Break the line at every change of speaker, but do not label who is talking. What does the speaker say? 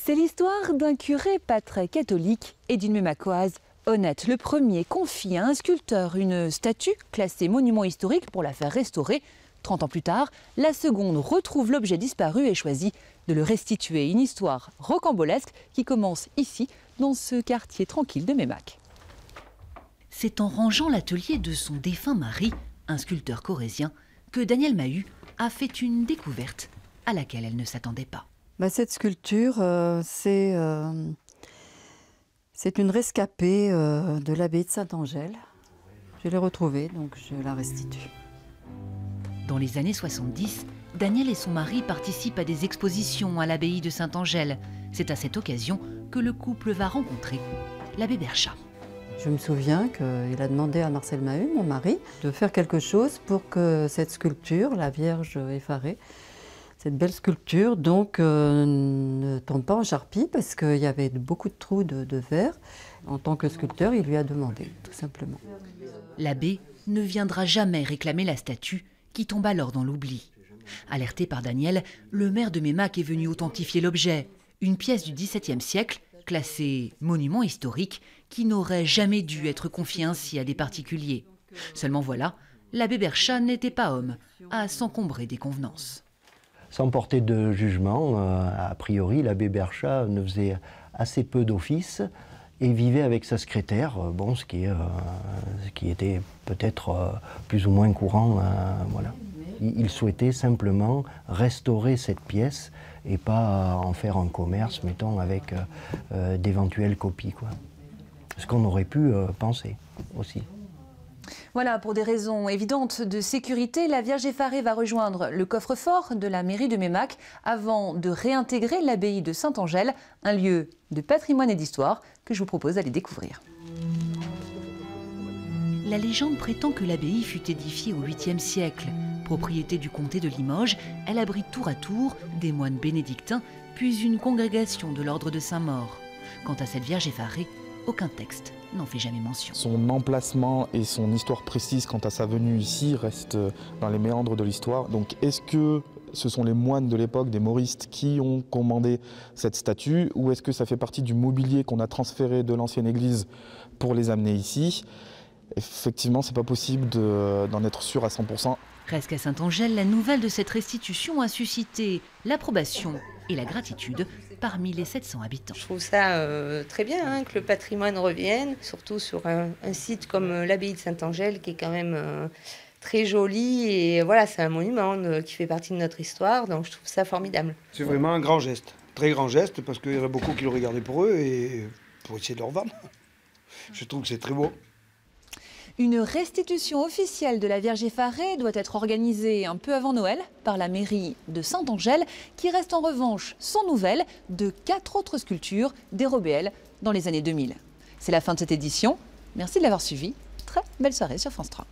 C'est l'histoire d'un curé pas très catholique et d'une mémacoise honnête. Le premier confie à un sculpteur une statue classée monument historique pour la faire restaurer. 30 ans plus tard, la seconde retrouve l'objet disparu et choisit de le restituer. Une histoire rocambolesque qui commence ici, dans ce quartier tranquille de Meymac. C'est en rangeant l'atelier de son défunt mari, un sculpteur corrézien, que Danielle Mahut a fait une découverte à laquelle elle ne s'attendait pas.
Cette sculpture, c'est une rescapée de l'abbaye de Saint-Angèle. Je l'ai retrouvée, donc je la restitue.
Dans les années 70, Danielle et son mari participent à des expositions à l'abbaye de Saint-Angèle. C'est à cette occasion que le couple va rencontrer l'abbé Berchat.
Je me souviens qu'il a demandé à Marcel Mahut, mon mari, de faire quelque chose pour que cette sculpture, la Vierge effarée, cette belle sculpture, donc, ne tombe pas en charpie parce qu'il y avait beaucoup de trous de verre. En tant que sculpteur, il lui a demandé, tout simplement.
L'abbé ne viendra jamais réclamer la statue qui tombe alors dans l'oubli. Alerté par Danielle, le maire de Meymac est venu authentifier l'objet. Une pièce du XVIIe siècle, classée monument historique, qui n'aurait jamais dû être confiée ainsi à des particuliers. Seulement voilà, l'abbé Berchat n'était pas homme à s'encombrer des convenances.
Sans porter de jugement, a priori, l'abbé Berchat ne faisait assez peu d'office et vivait avec sa secrétaire, ce qui était peut-être plus ou moins courant. Voilà. Il souhaitait simplement restaurer cette pièce et pas en faire un commerce, mettons, avec d'éventuelles copies, quoi. Ce qu'on aurait pu penser aussi.
Voilà, pour des raisons évidentes de sécurité, la Vierge effarée va rejoindre le coffre-fort de la mairie de Meymac avant de réintégrer l'abbaye de Saint-Angèle, un lieu de patrimoine et d'histoire que je vous propose d'aller découvrir. La légende prétend que l'abbaye fut édifiée au 8e siècle. Propriété du comté de Limoges, elle abrite tour à tour des moines bénédictins, puis une congrégation de l'ordre de Saint-Maur. Quant à cette Vierge effarée, aucun texte n'en fait jamais mention.
Son emplacement et son histoire précise quant à sa venue ici restent dans les méandres de l'histoire. Donc est-ce que ce sont les moines de l'époque, des mauristes, qui ont commandé cette statue, ou est-ce que ça fait partie du mobilier qu'on a transféré de l'ancienne église pour les amener ici? Effectivement, c'est pas possible d'en être sûr à 100%.
Presque à Saint-Angèle, la nouvelle de cette restitution a suscité l'approbation et la gratitude parmi les 700 habitants.
Je trouve ça très bien que le patrimoine revienne, surtout sur un site comme l'abbaye de Saint-Angèle qui est quand même très joli. Et voilà, c'est un monument qui fait partie de notre histoire, donc je trouve ça formidable.
C'est vraiment un grand geste, très grand geste, parce qu'il y en a beaucoup qui le regardaient pour eux et pour essayer de le revendre. Je trouve que c'est très beau.
Une restitution officielle de la Vierge effarée doit être organisée un peu avant Noël par la mairie de Saint-Angèle, qui reste en revanche sans nouvelles de 4 autres sculptures dérobées, elles, dans les années 2000. C'est la fin de cette édition. Merci de l'avoir suivi. Très belle soirée sur France 3.